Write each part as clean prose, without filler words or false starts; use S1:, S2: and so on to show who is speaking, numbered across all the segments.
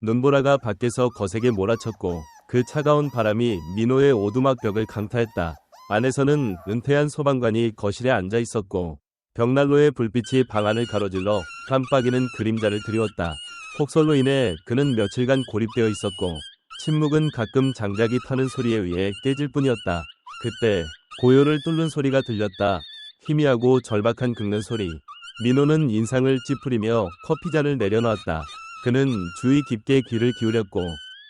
S1: 눈보라가 밖에서 거세게 몰아쳤고 그 차가운 바람이 민호의 오두막 벽을 강타했다. 안에서는 은퇴한 소방관이 거실에 앉아 있었고 벽난로의 불빛이 방 안을 가로질러 깜빡이는 그림자를 드리웠다. 폭설로 인해 그는 며칠간 고립되어 있었고 침묵은 가끔 장작이 타는 소리에 의해 깨질 뿐이었다. 그때 고요를 뚫는 소리가 들렸다. 희미하고 절박한 긁는 소리. 민호는 인상을 찌푸리며 커피잔을 내려놓았다. 그는 주의 깊게 귀를 기울였고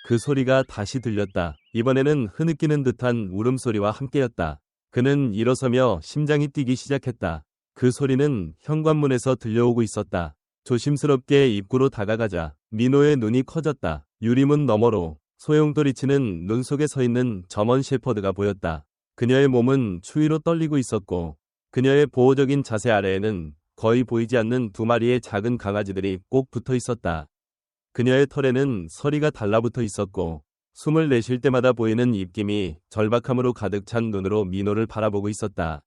S1: 그 소리가 다시 들렸다. 이번에는 흐느끼는 듯한 울음소리와 함께였다. 그는 일어서며 심장이 뛰기 시작했다. 그 소리는 현관문에서 들려오고 있었다. 조심스럽게 입구로 다가가자 민호의 눈이 커졌다. 유리문 너머로 소용돌이치는 눈 속에 서 있는 저먼 셰퍼드가 보였다. 그녀의 몸은 추위로 떨리고 있었고 그녀의 보호적인 자세 아래에는 거의 보이지 않는 두 마리의 작은 강아지들이 꼭 붙어 있었다. 그녀의 털에는 서리가 달라붙어 있었고 숨을 내쉴 때마다 보이는 입김이 절박함으로 가득 찬 눈으로 민호를 바라보고 있었다.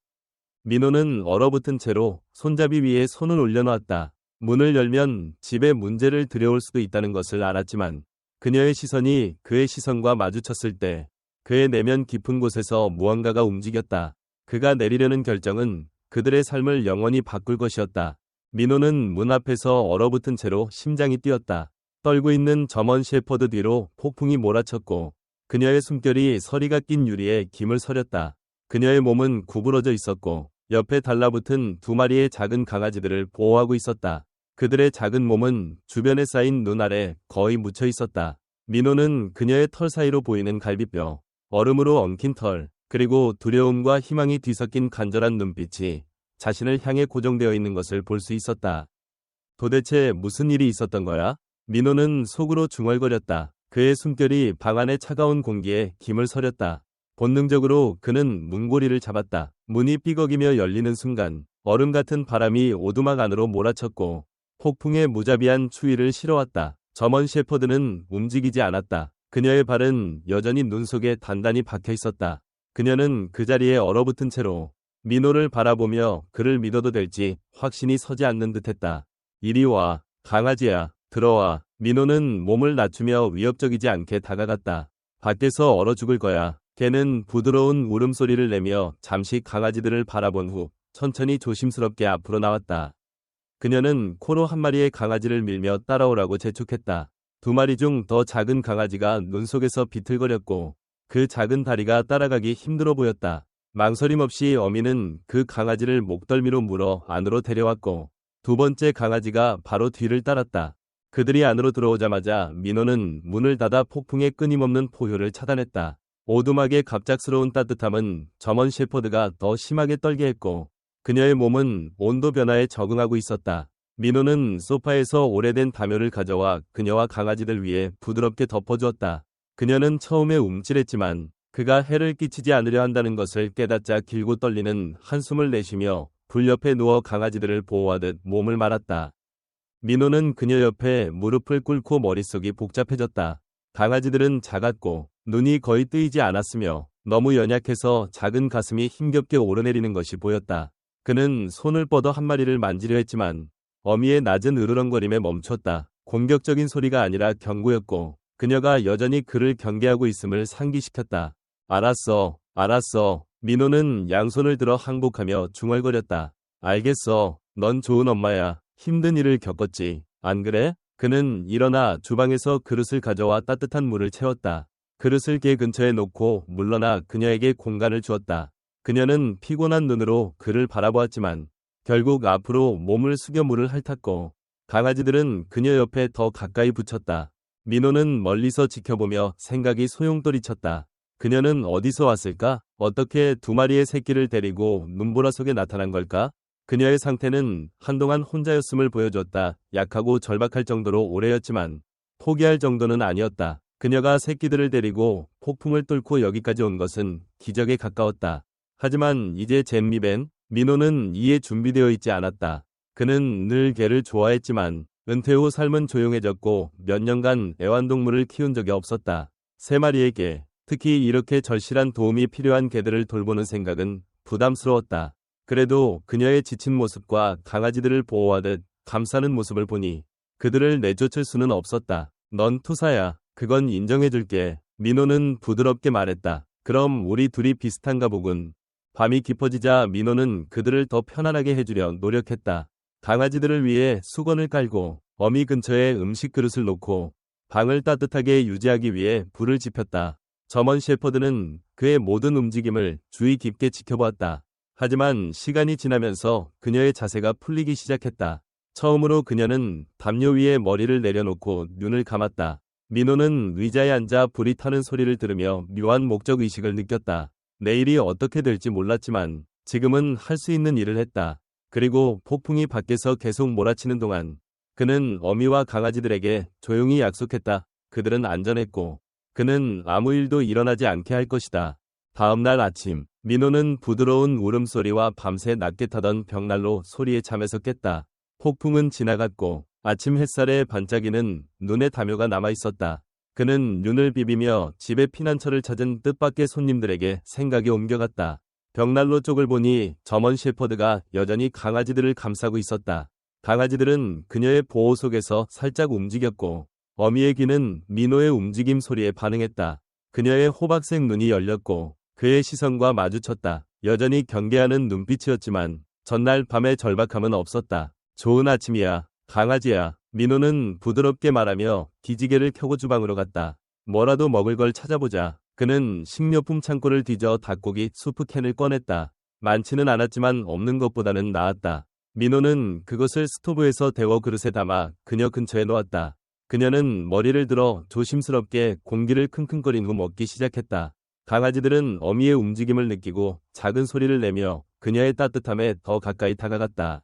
S1: 민호는 얼어붙은 채로 손잡이 위에 손을 올려놓았다. 문을 열면 집에 문제를 들여올 수도 있다는 것을 알았지만 그녀의 시선이 그의 시선과 마주쳤을 때 그의 내면 깊은 곳에서 무언가가 움직였다. 그가 내리려는 결정은 그들의 삶을 영원히 바꿀 것이었다. 민호는 문 앞에서 얼어붙은 채로 심장이 뛰었다. 떨고 있는 저먼 셰퍼드 뒤로 폭풍이 몰아쳤고 그녀의 숨결이 서리가 낀 유리에 김을 서렸다. 그녀의 몸은 구부러져 있었고 옆에 달라붙은 두 마리의 작은 강아지들을 보호하고 있었다. 그들의 작은 몸은 주변에 쌓인 눈 아래 거의 묻혀 있었다. 민호는 그녀의 털 사이로 보이는 갈비뼈, 얼음으로 엉킨 털, 그리고 두려움과 희망이 뒤섞인 간절한 눈빛이 자신을 향해 고정되어 있는 것을 볼 수 있었다. 도대체 무슨 일이 있었던 거야? 민호는 속으로 중얼거렸다. 그의 숨결이 방 안의 차가운 공기에 김을 서렸다. 본능적으로 그는 문고리를 잡았다. 문이 삐걱이며 열리는 순간 얼음 같은 바람이 오두막 안으로 몰아쳤고 폭풍의 무자비한 추위를 실어왔다. 저먼 셰퍼드는 움직이지 않았다. 그녀의 발은 여전히 눈 속에 단단히 박혀 있었다. 그녀는 그 자리에 얼어붙은 채로 민호를 바라보며 그를 믿어도 될지 확신이 서지 않는 듯했다. 이리 와, 강아지야, 들어와. 민호는 몸을 낮추며 위협적이지 않게 다가갔다. 밖에서 얼어 죽을 거야. 걔는 부드러운 울음소리를 내며 잠시 강아지들을 바라본 후 천천히 조심스럽게 앞으로 나왔다. 그녀는 코로 한 마리의 강아지를 밀며 따라오라고 재촉했다. 두 마리 중 더 작은 강아지가 눈 속에서 비틀거렸고 그 작은 다리가 따라가기 힘들어 보였다. 망설임 없이 어미는 그 강아지를 목덜미로 물어 안으로 데려왔고 두 번째 강아지가 바로 뒤를 따랐다. 그들이 안으로 들어오자마자 민호는 문을 닫아 폭풍의 끊임없는 포효를 차단했다. 오두막의 갑작스러운 따뜻함은 저먼 셰퍼드가 더 심하게 떨게 했고 그녀의 몸은 온도 변화에 적응하고 있었다. 민호는 소파에서 오래된 담요를 가져와 그녀와 강아지들 위에 부드럽게 덮어주었다. 그녀는 처음에 움찔했지만 그가 해를 끼치지 않으려 한다는 것을 깨닫자 길고 떨리는 한숨을 내쉬며 불 옆에 누워 강아지들을 보호하듯 몸을 말았다. 민호는 그녀 옆에 무릎을 꿇고 머릿속이 복잡해졌다. 강아지들은 작았고 눈이 거의 뜨이지 않았으며 너무 연약해서 작은 가슴이 힘겹게 오르내리는 것이 보였다. 그는 손을 뻗어 한 마리를 만지려 했지만 어미의 낮은 으르렁거림에 멈췄다. 공격적인 소리가 아니라 경고였고 그녀가 여전히 그를 경계하고 있음을 상기시켰다. 알았어, 알았어. 민호는 양손을 들어 항복하며 중얼거렸다. 알겠어. 넌 좋은 엄마야. 힘든 일을 겪었지. 안 그래? 그는 일어나 주방에서 그릇을 가져와 따뜻한 물을 채웠다. 그릇을 개 근처에 놓고 물러나 그녀에게 공간을 주었다. 그녀는 피곤한 눈으로 그를 바라보았지만 결국 앞으로 몸을 숙여 물을 핥았고 강아지들은 그녀 옆에 더 가까이 붙였다. 민호는 멀리서 지켜보며 생각이 소용돌이쳤다. 그녀는 어디서 왔을까? 어떻게 두 마리의 새끼를 데리고 눈보라 속에 나타난 걸까? 그녀의 상태는 한동안 혼자였음을 보여줬다. 약하고 절박할 정도로 오래였지만 포기할 정도는 아니었다. 그녀가 새끼들을 데리고 폭풍을 뚫고 여기까지 온 것은 기적에 가까웠다. 하지만 이제 잼미벤, 민호는 이에 준비되어 있지 않았다. 그는 늘 개를 좋아했지만 은퇴 후 삶은 조용해졌고 몇 년간 애완동물을 키운 적이 없었다. 세 마리의 개, 특히 이렇게 절실한 도움이 필요한 개들을 돌보는 생각은 부담스러웠다. 그래도 그녀의 지친 모습과 강아지들을 보호하듯 감싸는 모습을 보니 그들을 내쫓을 수는 없었다. 넌 투사야. 그건 인정해줄게. 민호는 부드럽게 말했다. 그럼 우리 둘이 비슷한가 보군. 밤이 깊어지자 민호는 그들을 더 편안하게 해주려 노력했다. 강아지들을 위해 수건을 깔고 어미 근처에 음식 그릇을 놓고 방을 따뜻하게 유지하기 위해 불을 지폈다. 저먼 셰퍼드는 그의 모든 움직임을 주의 깊게 지켜보았다. 하지만 시간이 지나면서 그녀의 자세가 풀리기 시작했다. 처음으로 그녀는 담요 위에 머리를 내려놓고 눈을 감았다. 민호는 의자에 앉아 불이 타는 소리를 들으며 묘한 목적의식을 느꼈다. 내일이 어떻게 될지 몰랐지만 지금은 할 수 있는 일을 했다. 그리고 폭풍이 밖에서 계속 몰아치는 동안 그는 어미와 강아지들에게 조용히 약속했다. 그들은 안전했고 그는 아무 일도 일어나지 않게 할 것이다. 다음 날 아침 민호는 부드러운 울음소리와 밤새 낮게 타던 벽난로 소리에 잠에서 깼다. 폭풍은 지나갔고 아침 햇살에 반짝이는 눈에 담요가 남아있었다. 그는 눈을 비비며 집에 피난처를 찾은 뜻밖의 손님들에게 생각이 옮겨갔다. 벽난로 쪽을 보니 저먼 셰퍼드가 여전히 강아지들을 감싸고 있었다. 강아지들은 그녀의 보호 속에서 살짝 움직였고 어미의 귀는 민호의 움직임 소리에 반응했다. 그녀의 호박색 눈이 열렸고 그의 시선과 마주쳤다. 여전히 경계하는 눈빛이었지만 전날 밤의 절박함은 없었다. 좋은 아침이야, 강아지야. 민호는 부드럽게 말하며 기지개를 켜고 주방으로 갔다. 뭐라도 먹을 걸 찾아보자. 그는 식료품 창고를 뒤져 닭고기 수프 캔을 꺼냈다. 많지는 않았지만 없는 것보다는 나았다. 민호는 그것을 스토브에서 데워 그릇에 담아 그녀 근처에 놓았다. 그녀는 머리를 들어 조심스럽게 공기를 킁킁거린 후 먹기 시작했다. 강아지들은 어미의 움직임을 느끼고 작은 소리를 내며 그녀의 따뜻함에 더 가까이 다가갔다.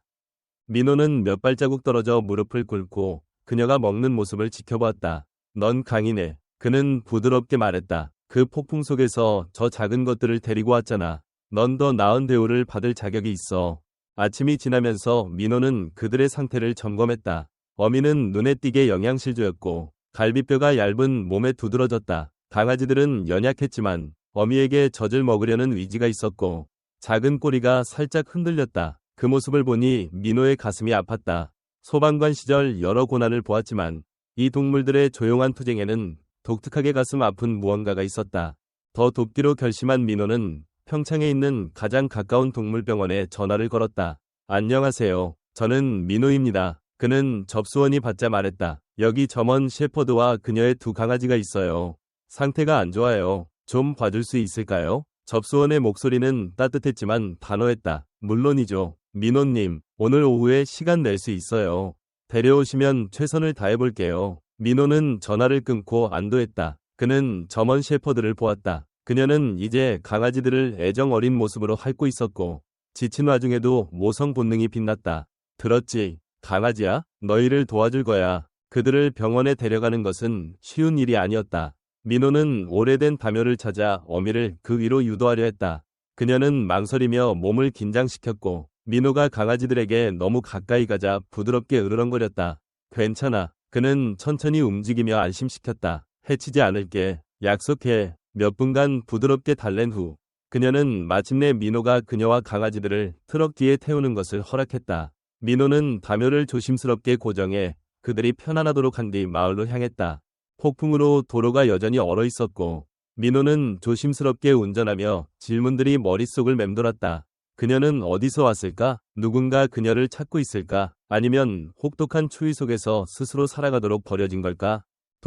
S1: 민호는 몇 발자국 떨어져 무릎을 꿇고 그녀가 먹는 모습을 지켜보았다. 넌 강이네. 그는 부드럽게 말했다. 그 폭풍 속에서 저 작은 것들을 데리고 왔잖아. 넌 더 나은 대우를 받을 자격이 있어. 아침이 지나면서 민호는 그들의 상태를 점검했다. 어미는 눈에 띄게 영양실조였고 갈비뼈가 얇은 몸에 두드러졌다. 강아지들은 연약했지만 어미에게 젖을 먹으려는 의지가 있었고 작은 꼬리가 살짝 흔들렸다. 그 모습을 보니 민호의 가슴이 아팠다. 소방관 시절 여러 고난을 보았지만 이 동물들의 조용한 투쟁에는 독특하게 가슴 아픈 무언가가 있었다. 더 돕기로 결심한 민호는 평창에 있는 가장 가까운 동물병원에 전화를 걸었다. 안녕하세요. 저는 민호입니다. 그는 접수원이 받자 말했다. 여기 저먼 셰퍼드와 그녀의 두 강아지가 있어요. 상태가 안 좋아요. 좀 봐줄 수 있을까요? 접수원의 목소리는 따뜻했지만 단호했다. 물론이죠. 민호님, 오늘 오후에 시간 낼 수 있어요. 데려오시면 최선을 다해볼게요. 민호는 전화를 끊고 안도했다. 그는 저먼 셰퍼드를 보았다. 그녀는 이제 강아지들을 애정 어린 모습으로 핥고 있었고 지친 와중에도 모성 본능이 빛났다. 들었지? 강아지야? 너희를 도와줄 거야. 그들을 병원에 데려가는 것은 쉬운 일이 아니었다. 민호는 오래된 담요를 찾아 어미를 그 위로 유도하려 했다. 그녀는 망설이며 몸을 긴장시켰고 민호가 강아지들에게 너무 가까이 가자 부드럽게 으르렁거렸다. 괜찮아. 그는 천천히 움직이며 안심시켰다. 해치지 않을게. 약속해. 몇 분간 부드럽게 달랜 후 그녀는 마침내 민호가 그녀와 강아지들을 트럭 뒤에 태우는 것을 허락했다. 민호는 담요를 조심스럽게 고정해 그들이 편안하도록 한 뒤 마을로 향했다. 폭풍으로 도로가 여전히 얼어 있었고 민호는 조심스럽게 운전하며 질문들이 머릿속을 맴돌았다. 그녀는 어디서 왔을까? 누군가 그녀를 찾고 있을까? 아니면 혹독한 추위 속에서 스스로 살아가도록 버려진 걸까?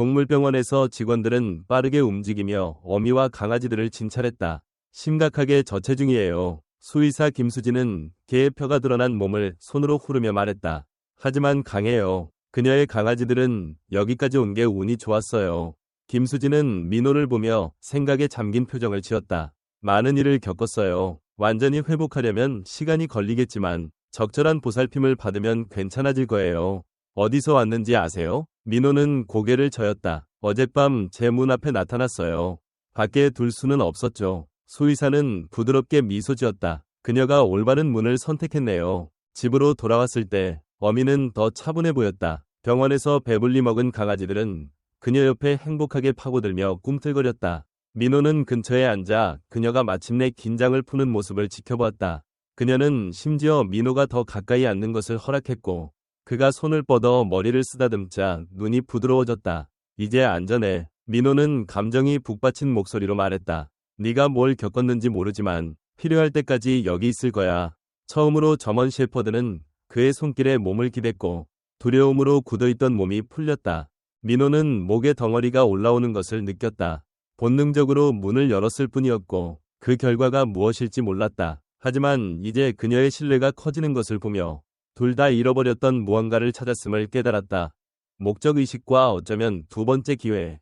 S1: 동물병원에서 직원들은 빠르게 움직이며 어미와 강아지들을 진찰했다. 심각하게 저체중이에요. 수의사 김수진은 개의 뼈가 드러난 몸을 손으로 후르며 말했다. 하지만 강해요. 그녀의 강아지들은 여기까지 온 게 운이 좋았어요. 김수진은 민호를 보며 생각에 잠긴 표정을 지었다. 많은 일을 겪었어요. 완전히 회복하려면 시간이 걸리겠지만 적절한 보살핌을 받으면 괜찮아질 거예요. 어디서 왔는지 아세요? 민호는 고개를 저었다. 어젯밤 제 문 앞에 나타났어요. 밖에 둘 수는 없었죠. 수의사는 부드럽게 미소 지었다. 그녀가 올바른 문을 선택했네요. 집으로 돌아왔을 때 어미는 더 차분해 보였다. 병원에서 배불리 먹은 강아지들은 그녀 옆에 행복하게 파고들며 꿈틀거렸다. 민호는 근처에 앉아 그녀가 마침내 긴장을 푸는 모습을 지켜보았다. 그녀는 심지어 민호가 더 가까이 앉는 것을 허락했고 그가 손을 뻗어 머리를 쓰다듬자 눈이 부드러워졌다. 이제 안전해. 민호는 감정이 북받친 목소리로 말했다. 네가 뭘 겪었는지 모르지만 필요할 때까지 여기 있을 거야. 처음으로 점원 셰퍼드는 그의 손길에 몸을 기댔고 두려움으로 굳어있던 몸이 풀렸다. 민호는 목에 덩어리가 올라오는 것을 느꼈다. 본능적으로 문을 열었을 뿐이었고 그 결과가 무엇일지 몰랐다. 하지만 이제 그녀의 신뢰가 커지는 것을 보며 둘 다 잃어버렸던 무언가를 찾았음을 깨달았다. 목적의식과 어쩌면 두 번째 기회.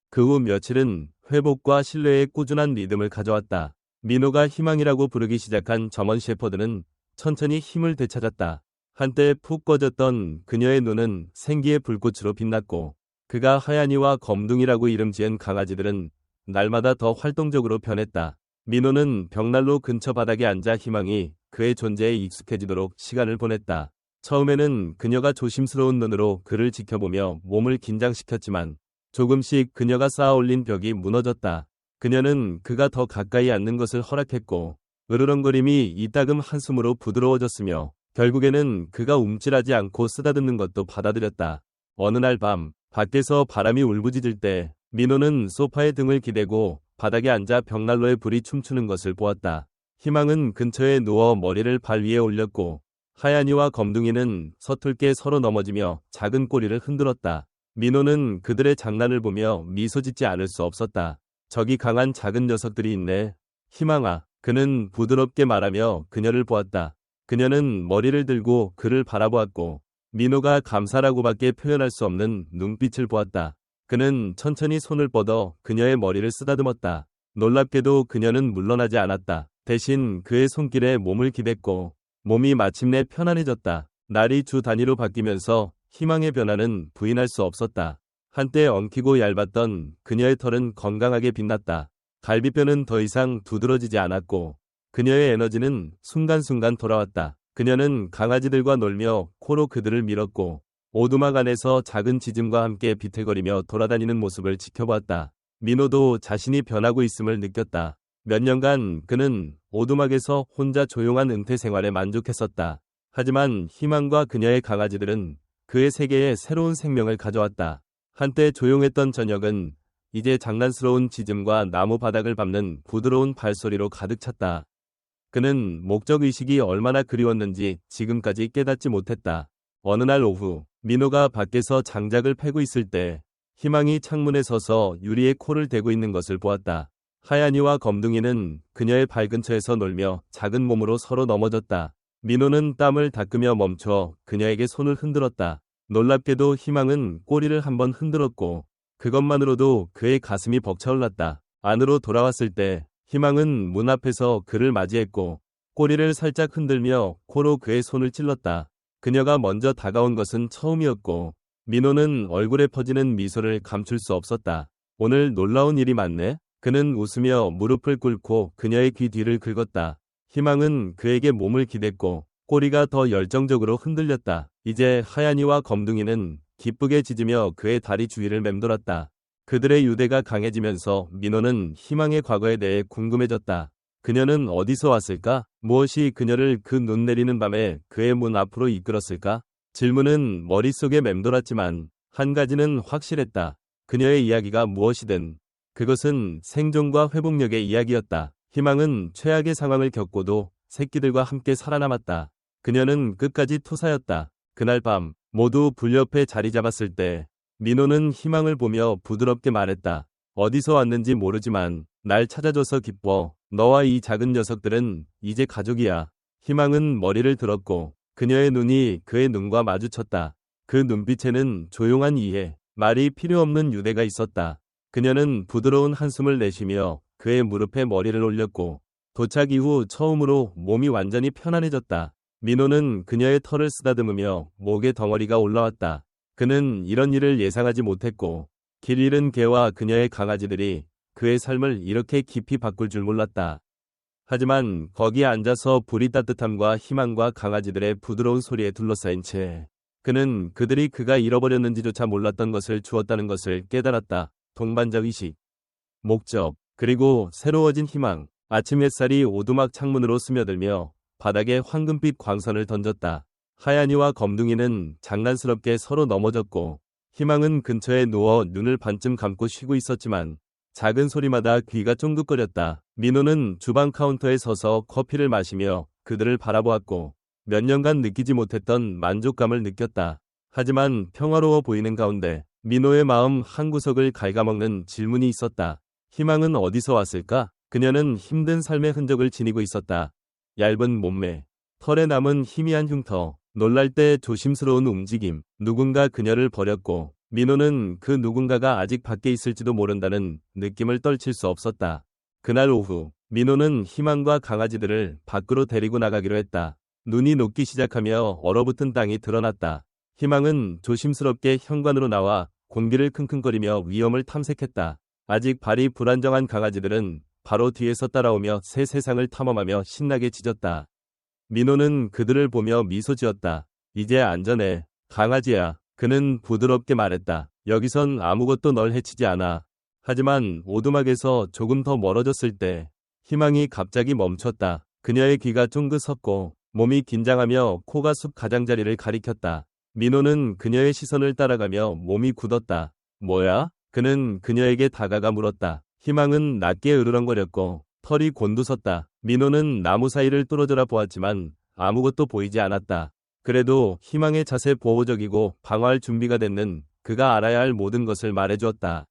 S1: 그 후 며칠은 회복과 신뢰의 꾸준한 리듬을 가져왔다. 민호가 희망이라고 부르기 시작한 점원 셰퍼드는 천천히 힘을 되찾았다. 한때 푹 꺼졌던 그녀의 눈은 생기의 불꽃으로 빛났고 그가 하얀이와 검둥이라고 이름 지은 강아지들은 날마다 더 활동적으로 변했다. 민호는 벽난로 근처 바닥에 앉아 희망이 그의 존재에 익숙해지도록 시간을 보냈다. 처음에는 그녀가 조심스러운 눈으로 그를 지켜보며 몸을 긴장시켰지만 조금씩 그녀가 쌓아올린 벽이 무너졌다. 그녀는 그가 더 가까이 앉는 것을 허락했고 으르렁거림이 이따금 한숨으로 부드러워졌으며 결국에는 그가 움찔하지 않고 쓰다듬는 것도 받아들였다. 어느 날 밤 밖에서 바람이 울부짖을 때 민호는 소파에 등을 기대고 바닥에 앉아 벽난로에 불이 춤추는 것을 보았다. 희망은 근처에 누워 머리를 발 위에 올렸고 하얀이와 검둥이는 서툴게 서로 넘어지며 작은 꼬리를 흔들었다. 민호는 그들의 장난을 보며 미소 짓지 않을 수 없었다. 저기 강한 작은 녀석들이 있네. 희망아. 그는 부드럽게 말하며 그녀를 보았다. 그녀는 머리를 들고 그를 바라보았고 민호가 감사라고밖에 표현할 수 없는 눈빛을 보았다. 그는 천천히 손을 뻗어 그녀의 머리를 쓰다듬었다. 놀랍게도 그녀는 물러나지 않았다. 대신 그의 손길에 몸을 기댔고 몸이 마침내 편안해졌다. 날이 주 단위로 바뀌면서 희망의 변화는 부인할 수 없었다. 한때 엉키고 얇았던 그녀의 털은 건강하게 빛났다. 갈비뼈는 더 이상 두드러지지 않았고 그녀의 에너지는 순간순간 돌아왔다. 그녀는 강아지들과 놀며 코로 그들을 밀었고 오두막 안에서 작은 짖음과 함께 비틀거리며 돌아다니는 모습을 지켜보았다. 민호도 자신이 변하고 있음을 느꼈다. 몇 년간 그는 오두막에서 혼자 조용한 은퇴 생활에 만족했었다. 하지만 희망과 그녀의 강아지들은 그의 세계에 새로운 생명을 가져왔다. 한때 조용했던 저녁은 이제 장난스러운 짖음과 나무 바닥을 밟는 부드러운 발소리로 가득 찼다. 그는 목적의식이 얼마나 그리웠는지 지금까지 깨닫지 못했다. 어느 날 오후 민호가 밖에서 장작을 패고 있을 때 희망이 창문에 서서 유리에 코를 대고 있는 것을 보았다. 하얀이와 검둥이는 그녀의 발 근처에서 놀며 작은 몸으로 서로 넘어졌다. 민호는 땀을 닦으며 멈춰 그녀에게 손을 흔들었다. 놀랍게도 희망은 꼬리를 한번 흔들었고 그것만으로도 그의 가슴이 벅차올랐다. 안으로 돌아왔을 때 희망은 문 앞에서 그를 맞이했고 꼬리를 살짝 흔들며 코로 그의 손을 찔렀다. 그녀가 먼저 다가온 것은 처음이었고 민호는 얼굴에 퍼지는 미소를 감출 수 없었다. 오늘 놀라운 일이 많네. 그는 웃으며 무릎을 꿇고 그녀의 귀 뒤를 긁었다. 희망은 그에게 몸을 기댔고 꼬리가 더 열정적으로 흔들렸다. 이제 하얀이와 검둥이는 기쁘게 짖으며 그의 다리 주위를 맴돌았다. 그들의 유대가 강해지면서 민호는 희망의 과거에 대해 궁금해졌다. 그녀는 어디서 왔을까? 무엇이 그녀를 그 눈 내리는 밤에 그의 문 앞으로 이끌었을까? 질문은 머릿속에 맴돌았지만 한 가지는 확실했다. 그녀의 이야기가 무엇이든 그것은 생존과 회복력의 이야기였다. 희망은 최악의 상황을 겪고도 새끼들과 함께 살아남았다. 그녀는 끝까지 투사였다. 그날 밤 모두 불 옆에 자리 잡았을 때 민호는 희망을 보며 부드럽게 말했다. 어디서 왔는지 모르지만 날 찾아줘서 기뻐. 너와 이 작은 녀석들은 이제 가족이야. 희망은 머리를 들었고 그녀의 눈이 그의 눈과 마주쳤다. 그 눈빛에는 조용한 이해, 말이 필요 없는 유대가 있었다. 그녀는 부드러운 한숨을 내쉬며 그의 무릎에 머리를 올렸고 도착 이후 처음으로 몸이 완전히 편안해졌다. 민호는 그녀의 털을 쓰다듬으며 목에 덩어리가 올라왔다. 그는 이런 일을 예상하지 못했고 길 잃은 개와 그녀의 강아지들이 그의 삶을 이렇게 깊이 바꿀 줄 몰랐다. 하지만 거기에 앉아서 불이 따뜻함과 희망과 강아지들의 부드러운 소리에 둘러싸인 채 그는 그들이 그가 잃어버렸는지조차 몰랐던 것을 주었다는 것을 깨달았다. 동반자 의식, 목적, 그리고 새로워진 희망. 아침 햇살이 오두막 창문으로 스며들며 바닥에 황금빛 광선을 던졌다. 하얀이와 검둥이는 장난스럽게 서로 넘어졌고 희망은 근처에 누워 눈을 반쯤 감고 쉬고 있었지만 작은 소리마다 귀가 쫑긋거렸다. 민호는 주방 카운터에 서서 커피를 마시며 그들을 바라보았고 몇 년간 느끼지 못했던 만족감을 느꼈다. 하지만 평화로워 보이는 가운데 민호의 마음 한구석을 갉아먹는 질문이 있었다. 희망은 어디서 왔을까? 그녀는 힘든 삶의 흔적을 지니고 있었다. 얇은 몸매, 털에 남은 희미한 흉터, 놀랄 때 조심스러운 움직임. 누군가 그녀를 버렸고 민호는 그 누군가가 아직 밖에 있을지도 모른다는 느낌을 떨칠 수 없었다. 그날 오후 민호는 희망과 강아지들을 밖으로 데리고 나가기로 했다. 눈이 녹기 시작하며 얼어붙은 땅이 드러났다. 희망은 조심스럽게 현관으로 나와 공기를 킁킁거리며 위험을 탐색했다. 아직 발이 불안정한 강아지들은 바로 뒤에서 따라오며 새 세상을 탐험하며 신나게 짖었다. 민호는 그들을 보며 미소 지었다. 이제 안전해, 강아지야. 그는 부드럽게 말했다. 여기선 아무것도 널 해치지 않아. 하지만 오두막에서 조금 더 멀어졌을 때 희망이 갑자기 멈췄다. 그녀의 귀가 쫑긋 섰고 몸이 긴장하며 코가 숲 가장자리를 가리켰다. 민호는 그녀의 시선을 따라가며 몸이 굳었다. 뭐야? 그는 그녀에게 다가가 물었다. 희망은 낮게 으르렁거렸고 털이 곤두섰다. 민호는 나무 사이를 뚫어져라 보았지만 아무것도 보이지 않았다. 그래도 희망의 자세 보호적이고 방어할 준비가 됐는 그가 알아야 할 모든 것을 말해주었다.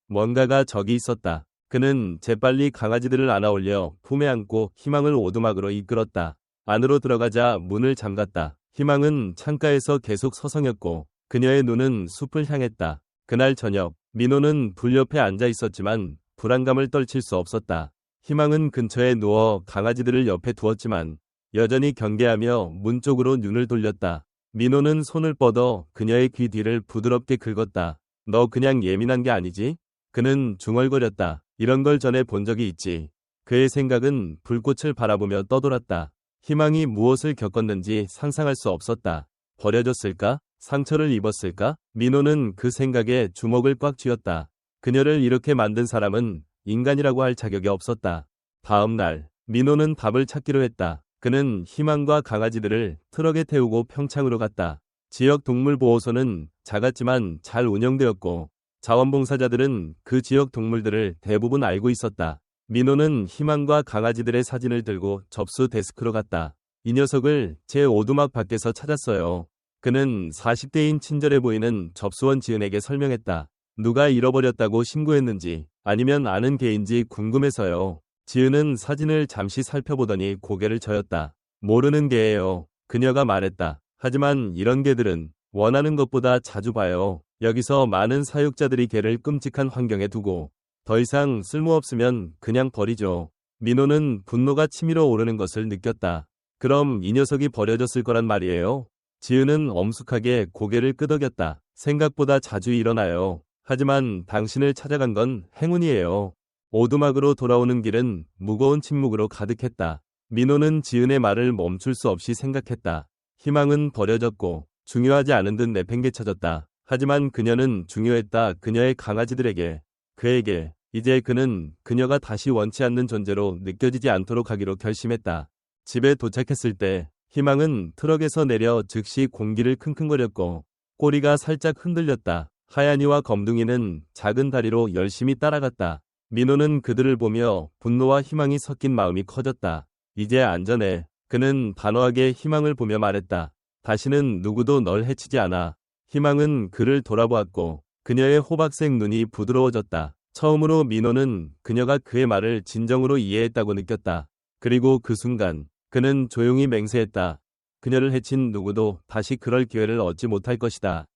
S1: 뭔가가 저기 있었다. 그는 재빨리 강아지들을 안아올려 품에 안고 희망을 오두막으로 이끌었다. 안으로 들어가자 문을 잠갔다. 희망은 창가에서 계속 서성였고 그녀의 눈은 숲을 향했다. 그날 저녁 민호는 불 옆에 앉아 있었지만 불안감을 떨칠 수 없었다. 희망은 근처에 누워 강아지들을 옆에 두었지만 여전히 경계하며 문 쪽으로 눈을 돌렸다. 민호는 손을 뻗어 그녀의 귀 뒤를 부드럽게 긁었다. 너 그냥 예민한 게 아니지? 그는 중얼거렸다. 이런 걸 전에 본 적이 있지. 그의 생각은 불꽃을 바라보며 떠돌았다. 희망이 무엇을 겪었는지 상상할 수 없었다. 버려졌을까? 상처를 입었을까? 민호는 그 생각에 주먹을 꽉 쥐었다. 그녀를 이렇게 만든 사람은 인간이라고 할 자격이 없었다. 다음 날 민호는 답을 찾기로 했다. 그는 희망과 강아지들을 트럭에 태우고 평창으로 갔다. 지역 동물보호소는 작았지만 잘 운영되었고 자원봉사자들은 그 지역 동물들을 대부분 알고 있었다. 민호는 희망과 강아지들의 사진을 들고 접수 데스크로 갔다. 이 녀석을 제 오두막 밖에서 찾았어요. 그는 40대인 친절해 보이는 접수원 지은에게 설명했다. 누가 잃어버렸다고 신고했는지 아니면 아는 개인지 궁금해서요. 지은은 사진을 잠시 살펴보더니 고개를 저었다. 모르는 개예요. 그녀가 말했다. 하지만 이런 개들은 원하는 것보다 자주 봐요. 여기서 많은 사육자들이 개를 끔찍한 환경에 두고 더 이상 쓸모없으면 그냥 버리죠. 민호는 분노가 치밀어 오르는 것을 느꼈다. 그럼 이 녀석이 버려졌을 거란 말이에요? 지은은 엄숙하게 고개를 끄덕였다. 생각보다 자주 일어나요. 하지만 당신을 찾아간 건 행운이에요. 오두막으로 돌아오는 길은 무거운 침묵으로 가득했다. 민호는 지은의 말을 멈출 수 없이 생각했다. 희망은 버려졌고 중요하지 않은 듯 내팽개쳐졌다. 하지만 그녀는 중요했다. 그녀의 강아지들에게, 그에게. 이제 그는 그녀가 다시 원치 않는 존재로 느껴지지 않도록 하기로 결심했다. 집에 도착했을 때 희망은 트럭에서 내려 즉시 공기를 킁킁거렸고 꼬리가 살짝 흔들렸다. 하얀이와 검둥이는 작은 다리로 열심히 따라갔다. 민호는 그들을 보며 분노와 희망이 섞인 마음이 커졌다. 이제 안전해. 그는 단호하게 희망을 보며 말했다. 다시는 누구도 널 해치지 않아. 희망은 그를 돌아보았고 그녀의 호박색 눈이 부드러워졌다. 처음으로 민호는 그녀가 그의 말을 진정으로 이해했다고 느꼈다. 그리고 그 순간 그는 조용히 맹세했다. 그녀를 해친 누구도 다시 그럴 기회를 얻지 못할 것이다.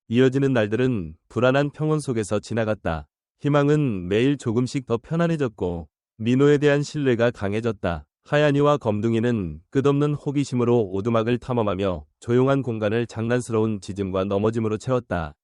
S1: 이어지는 날들은 불안한 평온 속에서 지나갔다. 희망은 매일 조금씩 더 편안해졌고 민호에 대한 신뢰가 강해졌다. 하얀이와 검둥이는 끝없는 호기심으로 오두막을 탐험하며 조용한 공간을 장난스러운 짖음과 넘어짐으로 채웠다.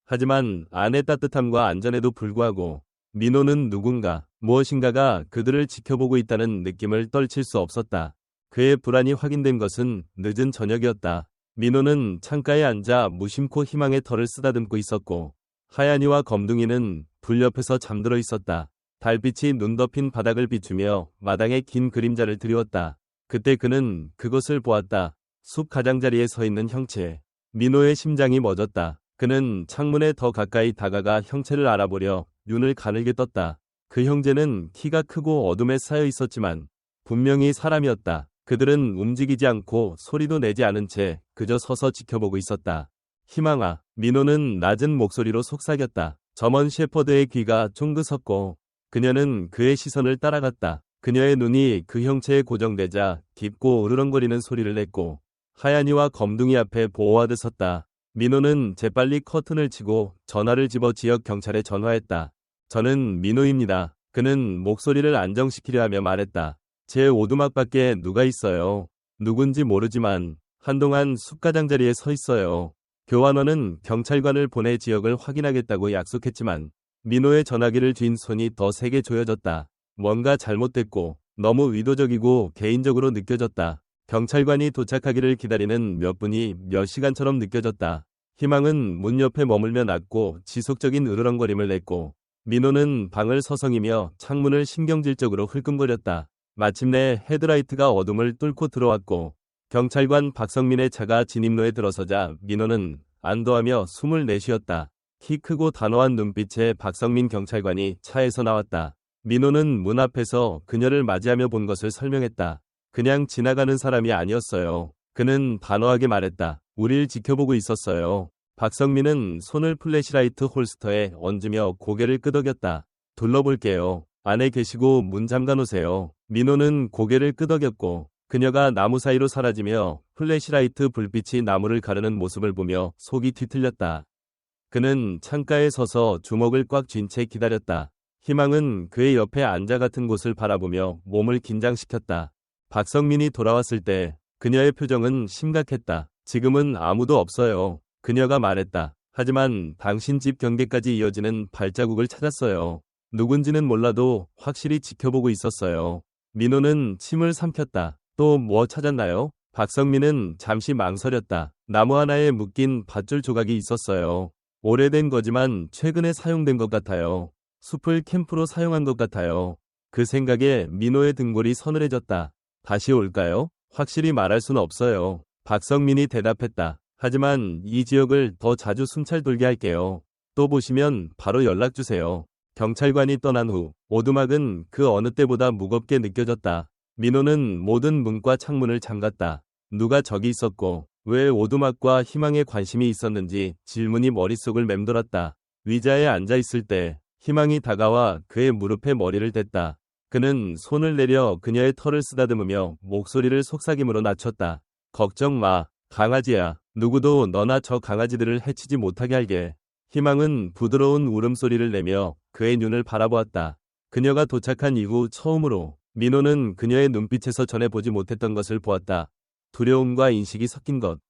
S1: 하지만 안의 따뜻함과 안전에도 불구하고 민호는 누군가, 무엇인가가 그들을 지켜보고 있다는 느낌을 떨칠 수 없었다. 그의 불안이 확인된 것은 늦은 저녁이었다. 민호는 창가에 앉아 무심코 희망의 털을 쓰다듬고 있었고 하얀이와 검둥이는 불 옆에서 잠들어 있었다. 달빛이 눈 덮인 바닥을 비추며 마당에 긴 그림자를 드리웠다. 그때 그는 그것을 보았다. 숲 가장자리에 서 있는 형체. 민호의 심장이 멎었다. 그는 창문에 더 가까이 다가가 형체를 알아보려 눈을 가늘게 떴다. 그 형제는 키가 크고 어둠에 쌓여 있었지만 분명히 사람이었다. 그들은 움직이지 않고 소리도 내지 않은 채 그저 서서 지켜보고 있었다. 희망아, 민호는 낮은 목소리로 속삭였다. 점원 셰퍼드의 귀가 쫑긋섰고 그녀는 그의 시선을 따라갔다. 그녀의 눈이 그 형체에 고정되자 깊고 으르렁거리는 소리를 냈고 하얀이와 검둥이 앞에 보호하듯 섰다. 민호는 재빨리 커튼을 치고 전화를 집어 지역 경찰에 전화했다. 저는 민호입니다. 그는 목소리를 안정시키려 하며 말했다. 제 오두막밖에 누가 있어요. 누군지 모르지만 한동안 숲가장 자리에 서 있어요. 교환원은 경찰관을 보내 지역을 확인하겠다고 약속했지만 민호의 전화기를 쥔 손이 더 세게 조여졌다. 뭔가 잘못됐고 너무 의도적이고 개인적으로 느껴졌다. 경찰관이 도착하기를 기다리는 몇 분이 몇 시간처럼 느껴졌다. 희망은 문 옆에 머물며 낮고 지속적인 으르렁거림을 냈고 민호는 방을 서성이며 창문을 신경질적으로 흘끔거렸다. 마침내 헤드라이트가 어둠을 뚫고 들어왔고 경찰관 박성민의 차가 진입로에 들어서자 민호는 안도하며 숨을 내쉬었다. 키 크고 단호한 눈빛의 박성민 경찰관이 차에서 나왔다. 민호는 문 앞에서 그녀를 맞이하며 본 것을 설명했다. 그냥 지나가는 사람이 아니었어요. 그는 단호하게 말했다. 우릴 지켜보고 있었어요. 박성민은 손을 플래시라이트 홀스터에 얹으며 고개를 끄덕였다. 둘러볼게요. 안에 계시고 문 잠가놓으세요. 민호는 고개를 끄덕였고 그녀가 나무 사이로 사라지며 플래시라이트 불빛이 나무를 가르는 모습을 보며 속이 뒤틀렸다. 그는 창가에 서서 주먹을 꽉 쥔 채 기다렸다. 희망은 그의 옆에 앉아 같은 곳을 바라보며 몸을 긴장시켰다. 박성민이 돌아왔을 때 그녀의 표정은 심각했다. 지금은 아무도 없어요. 그녀가 말했다. 하지만 당신 집 경계까지 이어지는 발자국을 찾았어요. 누군지는 몰라도 확실히 지켜보고 있었어요. 민호는 침을 삼켰다. 또 뭐 찾았나요? 박성민은 잠시 망설였다. 나무 하나에 묶인 밧줄 조각이 있었어요. 오래된 거지만 최근에 사용된 것 같아요. 숲을 캠프로 사용한 것 같아요. 그 생각에 민호의 등골이 서늘해졌다. 다시 올까요? 확실히 말할 순 없어요. 박성민이 대답했다. 하지만 이 지역을 더 자주 순찰 돌게 할게요. 또 보시면 바로 연락주세요. 경찰관이 떠난 후 오두막은 그 어느 때보다 무겁게 느껴졌다. 민호는 모든 문과 창문을 잠갔다. 누가 저기 있었고 왜 오두막과 희망에 관심이 있었는지 질문이 머릿속을 맴돌았다. 의자에 앉아 있을 때 희망이 다가와 그의 무릎에 머리를 댔다. 그는 손을 내려 그녀의 털을 쓰다듬으며 목소리를 속삭임으로 낮췄다. 걱정 마, 강아지야. 누구도 너나 저 강아지들을 해치지 못하게 할게. 희망은 부드러운 울음소리를 내며 그의 눈을 바라보았다. 그녀가 도착한 이후 처음으로 민호는 그녀의 눈빛에서 전에 보지 못했던 것을 보았다. 두려움과 인식이 섞인 것.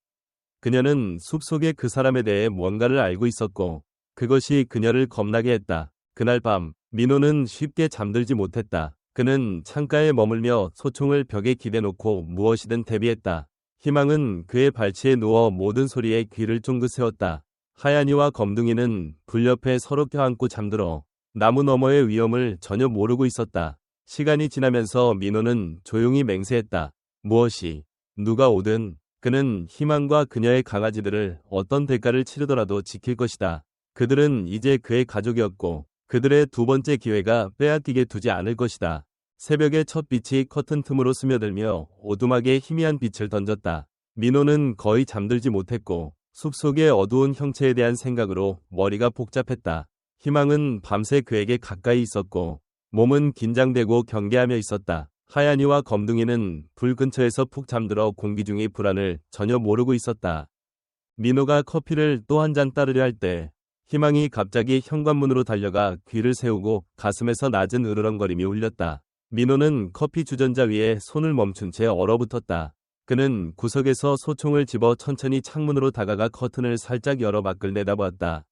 S1: 그녀는 숲속의 그 사람에 대해 뭔가를 알고 있었고 그것이 그녀를 겁나게 했다. 그날 밤 민호는 쉽게 잠들지 못했다. 그는 창가에 머물며 소총을 벽에 기대놓고 무엇이든 대비했다. 희망은 그의 발치에 누워 모든 소리에 귀를 쫑긋 세웠다. 하얀이와 검둥이는 불 옆에 서로 껴안고 잠들어 나무 너머의 위험을 전혀 모르고 있었다. 시간이 지나면서 민호는 조용히 맹세했다. 무엇이, 누가 오든 그는 희망과 그녀의 강아지들을 어떤 대가를 치르더라도 지킬 것이다. 그들은 이제 그의 가족이었고 그들의 두 번째 기회가 빼앗기게 두지 않을 것이다. 새벽의 첫 빛이 커튼 틈으로 스며들며 오두막에 희미한 빛을 던졌다. 민호는 거의 잠들지 못했고 숲속의 어두운 형체에 대한 생각으로 머리가 복잡했다. 희망은 밤새 그에게 가까이 있었고 몸은 긴장되고 경계하며 있었다. 하얀이와 검둥이는 불 근처에서 푹 잠들어 공기 중의 불안을 전혀 모르고 있었다. 민호가 커피를 또 한 잔 따르려 할 때 희망이 갑자기 현관문으로 달려가 귀를 세우고 가슴에서 낮은 으르렁거림이 울렸다. 민호는 커피 주전자 위에 손을 멈춘 채 얼어붙었다. 그는 구석에서 소총을 집어 천천히 창문으로 다가가 커튼을 살짝 열어 밖을 내다보았다.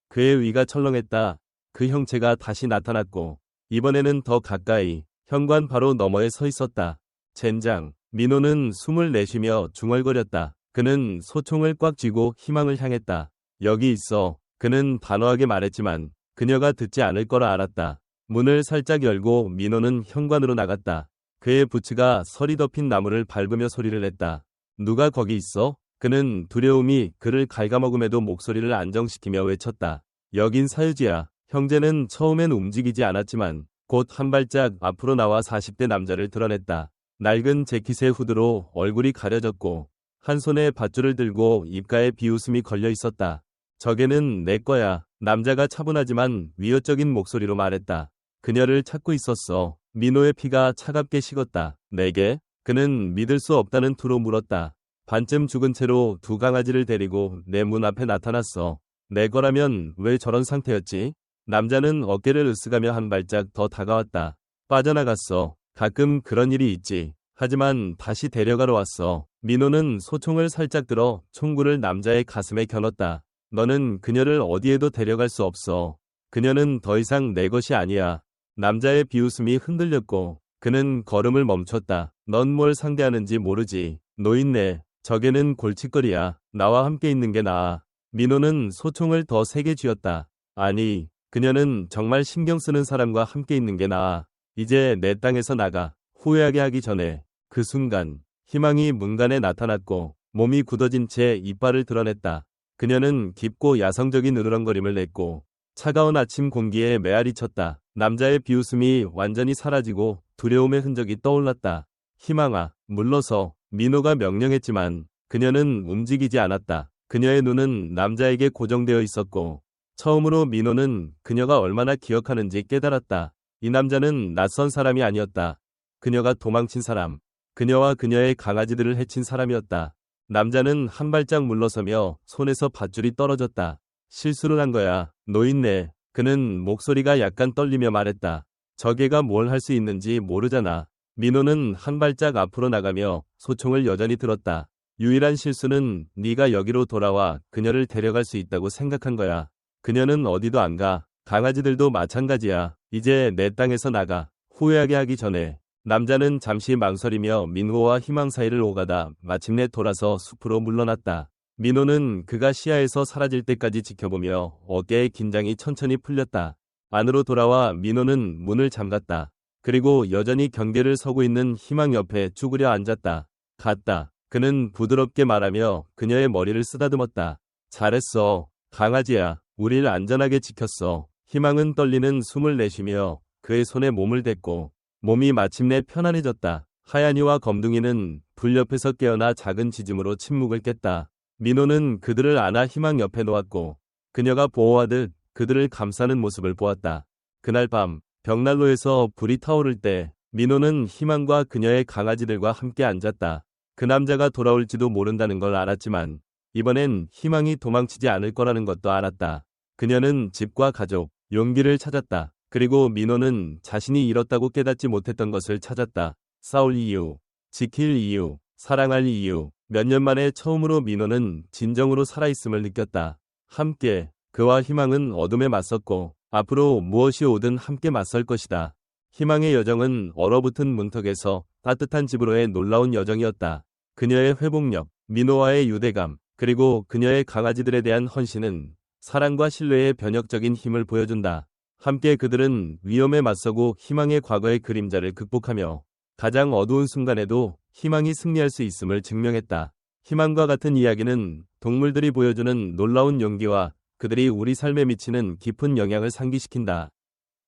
S1: 그의 위가 철렁했다. 그 형체가 다시 나타났고 이번에는 더 가까이 현관 바로 너머에 서 있었다. 젠장. 민호는 숨을 내쉬며 중얼거렸다. 그는 소총을 꽉 쥐고 희망을 향했다. 여기 있어. 그는 단호하게 말했지만 그녀가 듣지 않을 거라 알았다. 문을 살짝 열고 민호는 현관으로 나갔다. 그의 부츠가 서리 덮인 나무를 밟으며 소리를 냈다. 누가 거기 있어? 그는 두려움이 그를 갉아먹음에도 목소리를 안정시키며 외쳤다. 여긴 사유지야. 형제는 처음엔 움직이지 않았지만 곧 한 발짝 앞으로 나와 40대 남자를 드러냈다. 낡은 재킷의 후드로 얼굴이 가려졌고 한 손에 밧줄을 들고 입가에 비웃음이 걸려 있었다. 저게는 내 거야. 남자가 차분하지만 위협적인 목소리로 말했다. 그녀를 찾고 있었어. 민호의 피가 차갑게 식었다. 내게? 그는 믿을 수 없다는 투로 물었다. 반쯤 죽은 채로 두 강아지를 데리고 내 문 앞에 나타났어. 내 거라면 왜 저런 상태였지? 남자는 어깨를 으쓱하며 한 발짝 더 다가왔다. 빠져나갔어. 가끔 그런 일이 있지. 하지만 다시 데려가러 왔어. 민호는 소총을 살짝 들어 총구를 남자의 가슴에 겨눴다. 너는 그녀를 어디에도 데려갈 수 없어. 그녀는 더 이상 내 것이 아니야. 남자의 비웃음이 흔들렸고 그는 걸음을 멈췄다. 넌 뭘 상대하는지 모르지. 노인네. 저게는 골칫거리야. 나와 함께 있는 게 나아. 민호는 소총을 더 세게 쥐었다. 아니, 그녀는 정말 신경 쓰는 사람과 함께 있는 게 나아. 이제 내 땅에서 나가. 후회하게 하기 전에. 그 순간 희망이 문간에 나타났고 몸이 굳어진 채 이빨을 드러냈다. 그녀는 깊고 야성적인 으르렁거림을 냈고 차가운 아침 공기에 메아리 쳤다. 남자의 비웃음이 완전히 사라지고 두려움의 흔적이 떠올랐다. 희망아, 물러서. 민호가 명령했지만 그녀는 움직이지 않았다. 그녀의 눈은 남자에게 고정되어 있었고 처음으로 민호는 그녀가 얼마나 기억하는지 깨달았다. 이 남자는 낯선 사람이 아니었다. 그녀가 도망친 사람. 그녀와 그녀의 강아지들을 해친 사람이었다. 남자는 한 발짝 물러서며 손에서 밧줄이 떨어졌다. 실수를 한 거야. 노인네. 그는 목소리가 약간 떨리며 말했다. 저게가 뭘 할 수 있는지 모르잖아. 민호는 한 발짝 앞으로 나가며 소총을 여전히 들었다. 유일한 실수는 네가 여기로 돌아와 그녀를 데려갈 수 있다고 생각한 거야. 그녀는 어디도 안 가. 강아지들도 마찬가지야. 이제 내 땅에서 나가. 후회하게 하기 전에. 남자는 잠시 망설이며 민호와 희망 사이를 오가다 마침내 돌아서 숲으로 물러났다. 민호는 그가 시야에서 사라질 때까지 지켜보며 어깨의 긴장이 천천히 풀렸다. 안으로 돌아와 민호는 문을 잠갔다. 그리고 여전히 경계를 서고 있는 희망 옆에 쭈그려 앉았다. 갔다. 그는 부드럽게 말하며 그녀의 머리를 쓰다듬었다. 잘했어. 강아지야. 우릴 안전하게 지켰어. 희망은 떨리는 숨을 내쉬며 그의 손에 몸을 댔고 몸이 마침내 편안해졌다. 하얀이와 검둥이는 불 옆에서 깨어나 작은 짖음으로 침묵을 깼다. 민호는 그들을 안아 희망 옆에 놓았고 그녀가 보호하듯 그들을 감싸는 모습을 보았다. 그날 밤 벽난로에서 불이 타오를 때 민호는 희망과 그녀의 강아지들과 함께 앉았다. 그 남자가 돌아올지도 모른다는 걸 알았지만 이번엔 희망이 도망치지 않을 거라는 것도 알았다. 그녀는 집과 가족, 용기를 찾았다. 그리고 민호는 자신이 잃었다고 깨닫지 못했던 것을 찾았다. 싸울 이유, 지킬 이유, 사랑할 이유. 몇 년 만에 처음으로 민호는 진정으로 살아있음을 느꼈다. 함께 그와 희망은 어둠에 맞섰고 앞으로 무엇이 오든 함께 맞설 것이다. 희망의 여정은 얼어붙은 문턱에서 따뜻한 집으로의 놀라운 여정이었다. 그녀의 회복력, 민호와의 유대감, 그리고 그녀의 강아지들에 대한 헌신은 사랑과 신뢰의 변혁적인 힘을 보여준다. 함께 그들은 위험에 맞서고 희망의 과거의 그림자를 극복하며 가장 어두운 순간에도 희망이 승리할 수 있음을 증명했다. 희망과 같은 이야기는 동물들이 보여주는 놀라운 용기와 그들이 우리 삶에 미치는 깊은 영향을 상기시킨다.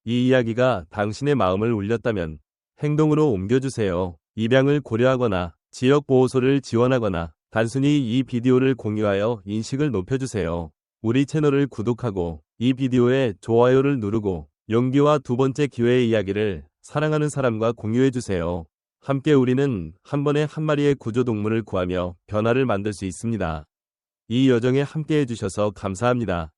S1: 이 이야기가 당신의 마음을 울렸다면 행동으로 옮겨주세요. 입양을 고려하거나 지역보호소를 지원하거나 단순히 이 비디오를 공유하여 인식을 높여주세요. 우리 채널을 구독하고 이 비디오에 좋아요를 누르고 용기와 두 번째 기회의 이야기를 사랑하는 사람과 공유해주세요. 함께 우리는 한 번에 한 마리의 구조동물을 구하며 변화를 만들 수 있습니다. 이 여정에 함께 해주셔서 감사합니다.